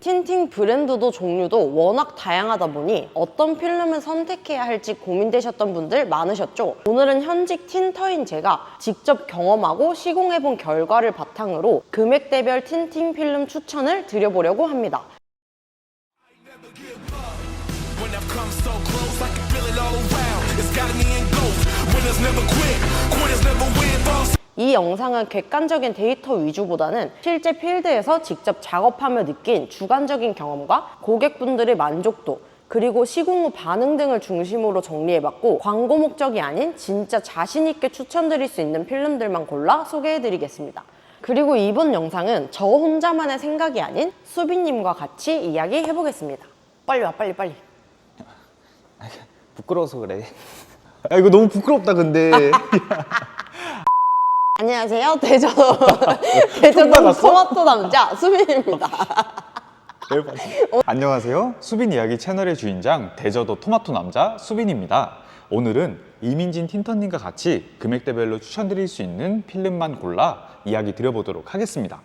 틴팅 브랜드도 종류도 워낙 다양하다 보니 어떤 필름을 선택해야 할지 고민되셨던 분들 많으셨죠? 오늘은 현직 틴터인 제가 직접 경험하고 시공해본 결과를 바탕으로 금액대별 틴팅 필름 추천을 드려보려고 합니다. 이 영상은 객관적인 데이터 위주보다는 실제 필드에서 직접 작업하며 느낀 주관적인 경험과 고객분들의 만족도, 그리고 시공 후 반응 등을 중심으로 정리해봤고, 광고 목적이 아닌 진짜 자신있게 추천드릴 수 있는 필름들만 골라 소개해드리겠습니다. 그리고 이번 영상은 저 혼자만의 생각이 아닌 수빈님과 같이 이야기해보겠습니다. 빨리 와, 빨리. 부끄러워서 그래. 야, 이거 너무 부끄럽다 근데. 안녕하세요. 대저도 토마토 남자 수빈입니다. 안녕하세요. 수빈 이야기 채널의 주인장 대저도 토마토 남자 수빈입니다. 오늘은 이민진 틴터님과 같이 금액대별로 추천드릴 수 있는 필름만 골라 이야기 드려보도록 하겠습니다.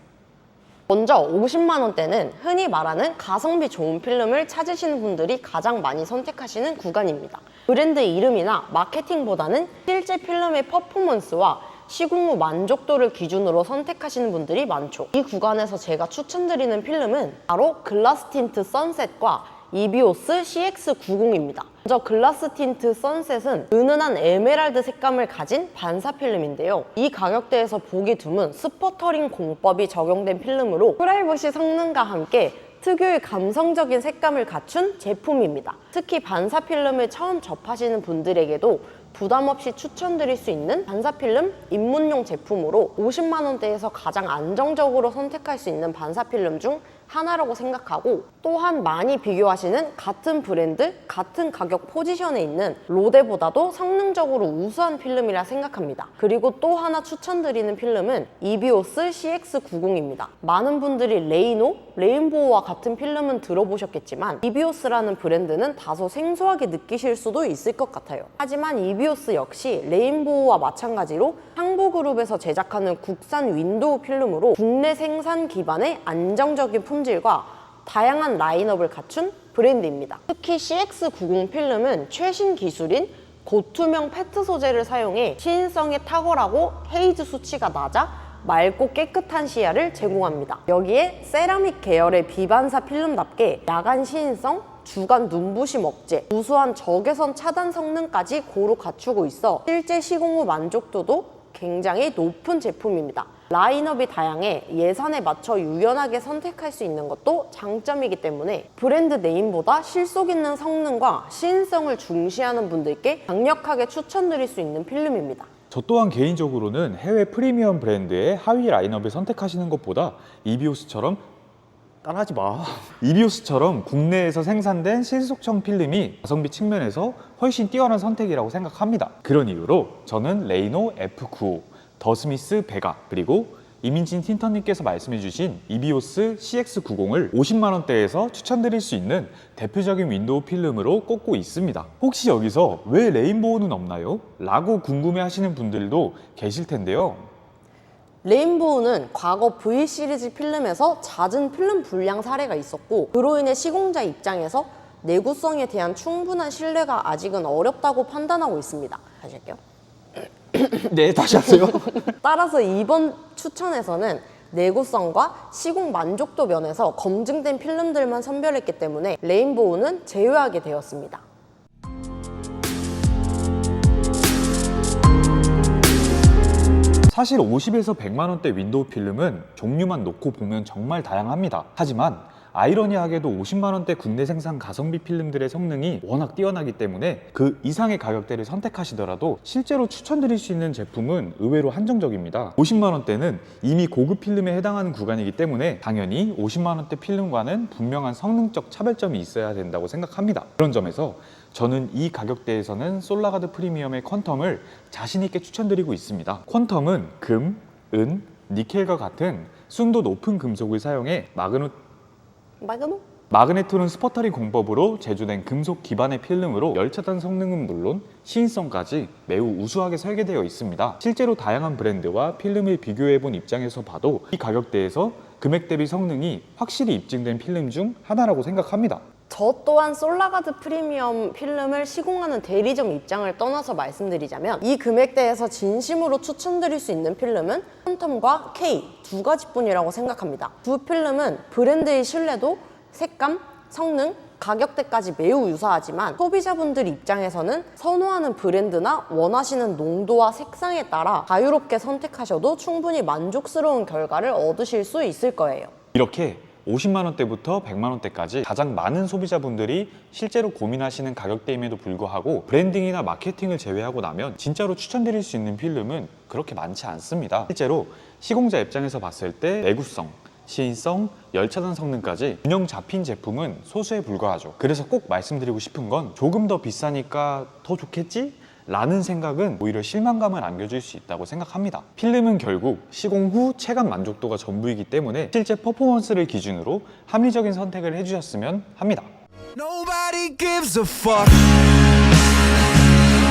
먼저 50만 원대는 흔히 말하는 가성비 좋은 필름을 찾으시는 분들이 가장 많이 선택하시는 구간입니다. 브랜드 이름이나 마케팅보다는 실제 필름의 퍼포먼스와 시공 후 만족도를 기준으로 선택하시는 분들이 많죠. 이 구간에서 제가 추천드리는 필름은 바로 글라스 틴트 선셋과 이비오스 CX90입니다. 먼저 글라스 틴트 선셋은 은은한 에메랄드 색감을 가진 반사 필름인데요. 이 가격대에서 보기 드문 스퍼터링 공법이 적용된 필름으로 프라이버시 성능과 함께 특유의 감성적인 색감을 갖춘 제품입니다. 특히 반사 필름을 처음 접하시는 분들에게도 부담 없이 추천드릴 수 있는 반사필름 입문용 제품으로 50만 원대에서 가장 안정적으로 선택할 수 있는 반사필름 중 하나라고 생각하고, 또한 많이 비교하시는 같은 브랜드, 같은 가격 포지션에 있는 로데보다도 성능적으로 우수한 필름이라 생각합니다. 그리고 또 하나 추천드리는 필름은 이비오스 CX90입니다. 많은 분들이 레이노, 레인보우와 같은 필름은 들어보셨겠지만 이비오스라는 브랜드는 다소 생소하게 느끼실 수도 있을 것 같아요. 하지만 이비오스 역시 레인보우와 마찬가지로 상보그룹에서 제작하는 국산 윈도우 필름으로 국내 생산 기반의 안정적인 품질과 다양한 라인업을 갖춘 브랜드입니다. 특히 CX90 필름은 최신 기술인 고투명 페트 소재를 사용해 시인성이 탁월하고 헤이즈 수치가 낮아 맑고 깨끗한 시야를 제공합니다. 여기에 세라믹 계열의 비반사 필름답게 야간 시인성, 주간 눈부심 억제, 우수한 적외선 차단 성능까지 고루 갖추고 있어 실제 시공 후 만족도도 굉장히 높은 제품입니다. 라인업이 다양해 예산에 맞춰 유연하게 선택할 수 있는 것도 장점이기 때문에 브랜드 네임보다 실속 있는 성능과 시인성을 중시하는 분들께 강력하게 추천드릴 수 있는 필름입니다. 저 또한 개인적으로는 해외 프리미엄 브랜드의 하위 라인업을 선택하시는 것보다 이비오스처럼 따라하지 마. 이비오스처럼 국내에서 생산된 실속청 필름이 가성비 측면에서 훨씬 뛰어난 선택이라고 생각합니다. 그런 이유로 저는 레이노 F95, 더스미스 베가, 그리고 이민진 틴터님께서 말씀해주신 이비오스 CX90을 50만 원대에서 추천드릴 수 있는 대표적인 윈도우 필름으로 꼽고 있습니다. 혹시 여기서 왜 레인보우는 없나요? 라고 궁금해하시는 분들도 계실 텐데요. 레인보우는 과거 V 시리즈 필름에서 잦은 필름 불량 사례가 있었고, 그로 인해 시공자 입장에서 내구성에 대한 충분한 신뢰가 아직은 어렵다고 판단하고 있습니다. 다시 할게요. 네, 다시 하세요. 따라서 이번 추천에서는 내구성과 시공 만족도 면에서 검증된 필름들만 선별했기 때문에 레인보우는 제외하게 되었습니다. 사실 50에서 100만 원대 윈도우 필름은 종류만 놓고 보면 정말 다양합니다. 하지만 아이러니하게도 50만 원대 국내 생산 가성비 필름들의 성능이 워낙 뛰어나기 때문에 그 이상의 가격대를 선택하시더라도 실제로 추천드릴 수 있는 제품은 의외로 한정적입니다. 50만 원대는 이미 고급 필름에 해당하는 구간이기 때문에 당연히 50만 원대 필름과는 분명한 성능적 차별점이 있어야 된다고 생각합니다. 그런 점에서 저는 이 가격대에서는 솔라가드 프리미엄의 퀀텀을 자신있게 추천드리고 있습니다. 퀀텀은 금, 은, 니켈과 같은 순도 높은 금속을 사용해 마그네토는 스퍼터링 공법으로 제조된 금속 기반의 필름으로 열차단 성능은 물론 시인성까지 매우 우수하게 설계되어 있습니다. 실제로 다양한 브랜드와 필름을 비교해본 입장에서 봐도 이 가격대에서 금액 대비 성능이 확실히 입증된 필름 중 하나라고 생각합니다. 저 또한 솔라가드 프리미엄 필름을 시공하는 대리점 입장을 떠나서 말씀드리자면 이 금액대에서 진심으로 추천드릴 수 있는 필름은 퀀텀과 K 두 가지뿐이라고 생각합니다. 두 필름은 브랜드의 신뢰도, 색감, 성능, 가격대까지 매우 유사하지만 소비자분들 입장에서는 선호하는 브랜드나 원하시는 농도와 색상에 따라 자유롭게 선택하셔도 충분히 만족스러운 결과를 얻으실 수 있을 거예요. 이렇게 50만 원대부터 100만 원대까지 가장 많은 소비자분들이 실제로 고민하시는 가격대임에도 불구하고 브랜딩이나 마케팅을 제외하고 나면 진짜로 추천드릴 수 있는 필름은 그렇게 많지 않습니다. 실제로 시공자 입장에서 봤을 때 내구성, 시인성, 열차단 성능까지 균형 잡힌 제품은 소수에 불과하죠. 그래서 꼭 말씀드리고 싶은 건 조금 더 비싸니까 더 좋겠지? 라는 생각은 오히려 실망감을 안겨줄 수 있다고 생각합니다. 필름은 결국 시공 후 체감 만족도가 전부이기 때문에 실제 퍼포먼스를 기준으로 합리적인 선택을 해주셨으면 합니다. Nobody gives a fuck.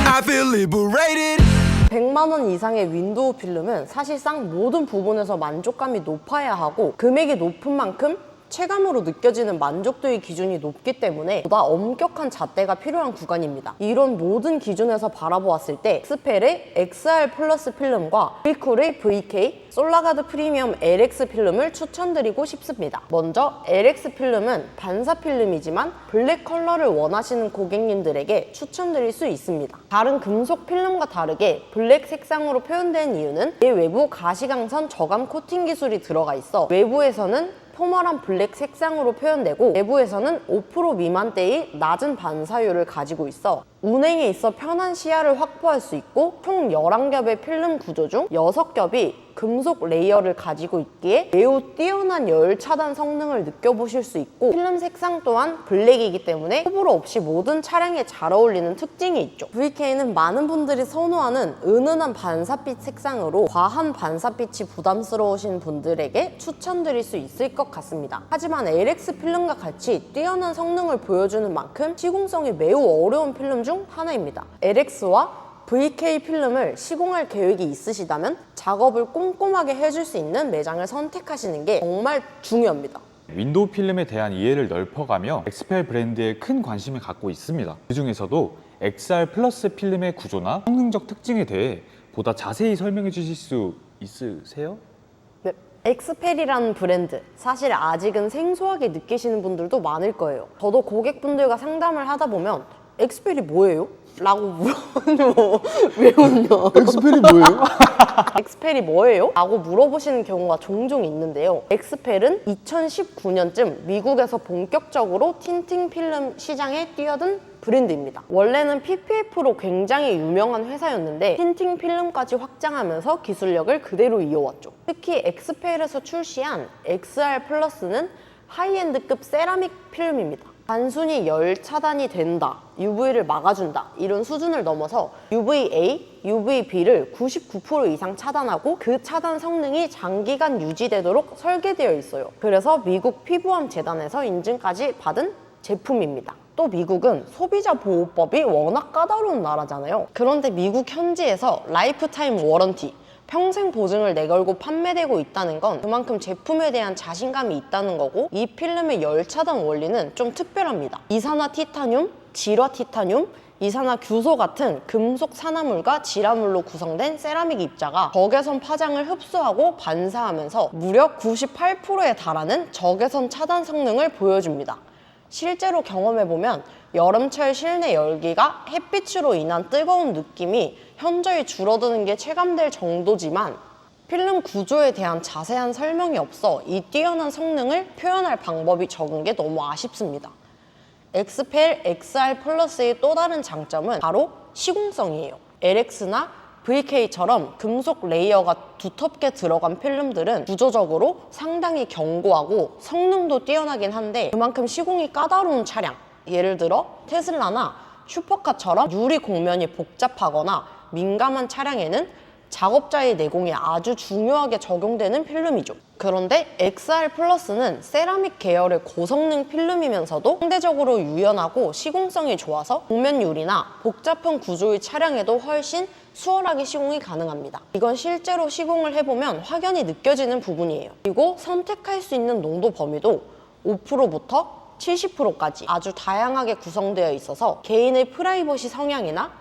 I feel liberated. 100만 원 이상의 윈도우 필름은 사실상 모든 부분에서 만족감이 높아야 하고 금액이 높은 만큼 체감으로 느껴지는 만족도의 기준이 높기 때문에 보다 엄격한 잣대가 필요한 구간입니다. 이런 모든 기준에서 바라보았을 때 엑스펠의 XR 플러스 필름과 윌쿨의 VK, 솔라가드 프리미엄 LX 필름을 추천드리고 싶습니다. 먼저 LX 필름은 반사 필름이지만 블랙 컬러를 원하시는 고객님들에게 추천드릴 수 있습니다. 다른 금속 필름과 다르게 블랙 색상으로 표현된 이유는 이 외부 가시광선 저감 코팅 기술이 들어가 있어 외부에서는 포멀한 블랙 색상으로 표현되고 내부에서는 5% 미만대의 낮은 반사율을 가지고 있어 운행에 있어 편한 시야를 확보할 수 있고 총 11겹의 필름 구조 중 6겹이 금속 레이어를 가지고 있기에 매우 뛰어난 열 차단 성능을 느껴보실 수 있고 필름 색상 또한 블랙이기 때문에 호불호 없이 모든 차량에 잘 어울리는 특징이 있죠. VK는 많은 분들이 선호하는 은은한 반사빛 색상으로 과한 반사빛이 부담스러우신 분들에게 추천드릴 수 있을 것 같습니다. 하지만 LX 필름과 같이 뛰어난 성능을 보여주는 만큼 시공성이 매우 어려운 필름 중 하나입니다. LX와 VK 필름을 시공할 계획이 있으시다면 작업을 꼼꼼하게 해줄 수 있는 매장을 선택하시는 게 정말 중요합니다. 윈도우 필름에 대한 이해를 넓혀가며 엑스펠 브랜드에 큰 관심을 갖고 있습니다. 그 중에서도 XR 플러스 필름의 구조나 성능적 특징에 대해 보다 자세히 설명해 주실 수 있으세요? 네. 엑스펠이라는 브랜드, 사실 아직은 생소하게 느끼시는 분들도 많을 거예요. 저도 고객분들과 상담을 하다 보면 엑스펠이 뭐예요? 라고 물어보면 왜 웃냐? 엑스펠이 뭐예요? 엑스펠이 뭐예요? 라고 물어보시는 경우가 종종 있는데요. 엑스펠은 2019년쯤 미국에서 본격적으로 틴팅 필름 시장에 뛰어든 브랜드입니다. 원래는 PPF로 굉장히 유명한 회사였는데 틴팅 필름까지 확장하면서 기술력을 그대로 이어왔죠. 특히 엑스펠에서 출시한 XR 플러스는 하이엔드급 세라믹 필름입니다. 단순히 열 차단이 된다, UV를 막아준다 이런 수준을 넘어서 UVA, UVB를 99% 이상 차단하고 그 차단 성능이 장기간 유지되도록 설계되어 있어요. 그래서 미국 피부암 재단에서 인증까지 받은 제품입니다. 또 미국은 소비자 보호법이 워낙 까다로운 나라잖아요. 그런데 미국 현지에서 라이프타임 워런티, 평생 보증을 내걸고 판매되고 있다는 건 그만큼 제품에 대한 자신감이 있다는 거고 이 필름의 열 차단 원리는 좀 특별합니다. 이산화 티타늄, 질화 티타늄, 이산화 규소 같은 금속 산화물과 질화물로 구성된 세라믹 입자가 적외선 파장을 흡수하고 반사하면서 무려 98%에 달하는 적외선 차단 성능을 보여줍니다. 실제로 경험해보면 여름철 실내 열기가 햇빛으로 인한 뜨거운 느낌이 현저히 줄어드는 게 체감될 정도지만 필름 구조에 대한 자세한 설명이 없어 이 뛰어난 성능을 표현할 방법이 적은 게 너무 아쉽습니다. 엑스펠 XR 플러스의 또 다른 장점은 바로 시공성이에요. LX나 VK처럼 금속 레이어가 두텁게 들어간 필름들은 구조적으로 상당히 견고하고 성능도 뛰어나긴 한데 그만큼 시공이 까다로운 차량, 예를 들어 테슬라나 슈퍼카처럼 유리 곡면이 복잡하거나 민감한 차량에는 작업자의 내공이 아주 중요하게 적용되는 필름이죠. 그런데 XR 플러스는 세라믹 계열의 고성능 필름이면서도 상대적으로 유연하고 시공성이 좋아서 곡면유리나 복잡한 구조의 차량에도 훨씬 수월하게 시공이 가능합니다. 이건 실제로 시공을 해보면 확연히 느껴지는 부분이에요. 그리고 선택할 수 있는 농도 범위도 5%부터 70%까지 아주 다양하게 구성되어 있어서 개인의 프라이버시 성향이나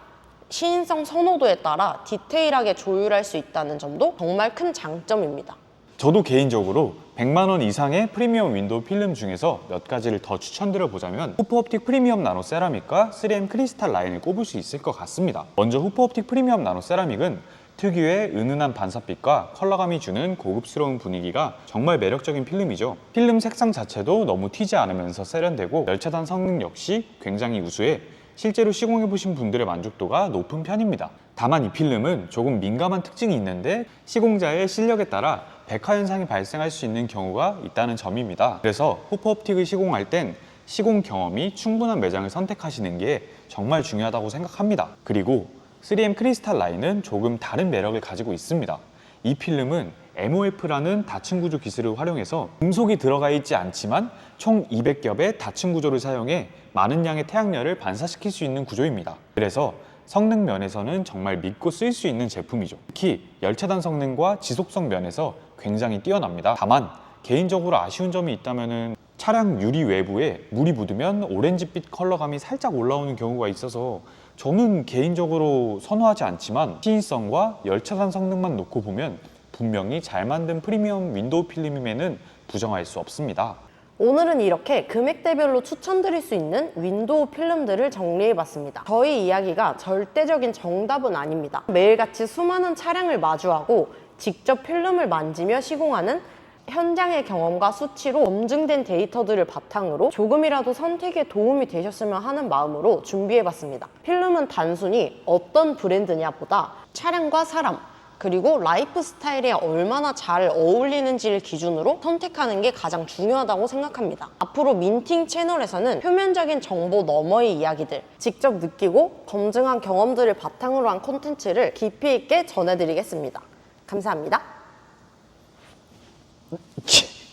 시인성 선호도에 따라 디테일하게 조율할 수 있다는 점도 정말 큰 장점입니다. 저도 개인적으로 100만 원 이상의 프리미엄 윈도우 필름 중에서 몇 가지를 더 추천드려 보자면 후프옵틱 프리미엄 나노 세라믹과 3M 크리스탈 라인을 꼽을 수 있을 것 같습니다. 먼저 후프옵틱 프리미엄 나노 세라믹은 특유의 은은한 반사빛과 컬러감이 주는 고급스러운 분위기가 정말 매력적인 필름이죠. 필름 색상 자체도 너무 튀지 않으면서 세련되고 열차단 성능 역시 굉장히 우수해 실제로 시공해보신 분들의 만족도가 높은 편입니다. 다만 이 필름은 조금 민감한 특징이 있는데 시공자의 실력에 따라 백화 현상이 발생할 수 있는 경우가 있다는 점입니다. 그래서 후프옵틱을 시공할 땐 시공 경험이 충분한 매장을 선택하시는 게 정말 중요하다고 생각합니다. 그리고 3M 크리스탈 라인은 조금 다른 매력을 가지고 있습니다. 이 필름은 MOF라는 다층 구조 기술을 활용해서 금속이 들어가 있지 않지만 총 200겹의 다층 구조를 사용해 많은 양의 태양열을 반사시킬 수 있는 구조입니다. 그래서 성능 면에서는 정말 믿고 쓸 수 있는 제품이죠. 특히 열차단 성능과 지속성 면에서 굉장히 뛰어납니다. 다만 개인적으로 아쉬운 점이 있다면 차량 유리 외부에 물이 묻으면 오렌지빛 컬러감이 살짝 올라오는 경우가 있어서 저는 개인적으로 선호하지 않지만 시인성과 열차단 성능만 놓고 보면 분명히 잘 만든 프리미엄 윈도우 필름임에는 부정할 수 없습니다. 오늘은 이렇게 금액대별로 추천드릴 수 있는 윈도우 필름들을 정리해봤습니다. 저희 이야기가 절대적인 정답은 아닙니다. 매일같이 수많은 차량을 마주하고 직접 필름을 만지며 시공하는 현장의 경험과 수치로 검증된 데이터들을 바탕으로 조금이라도 선택에 도움이 되셨으면 하는 마음으로 준비해봤습니다. 필름은 단순히 어떤 브랜드냐 보다 차량과 사람, 그리고 라이프 스타일에 얼마나 잘 어울리는지를 기준으로 선택하는 게 가장 중요하다고 생각합니다. 앞으로 민팅 채널에서는 표면적인 정보 너머의 이야기들, 직접 느끼고 검증한 경험들을 바탕으로 한 콘텐츠를 깊이 있게 전해드리겠습니다. 감사합니다.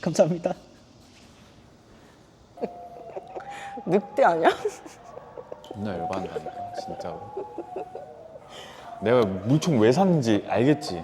감사합니다. 늑대 아니야? 존나 열받는다니까 진짜로. 내가 물총 왜 샀는지 알겠지?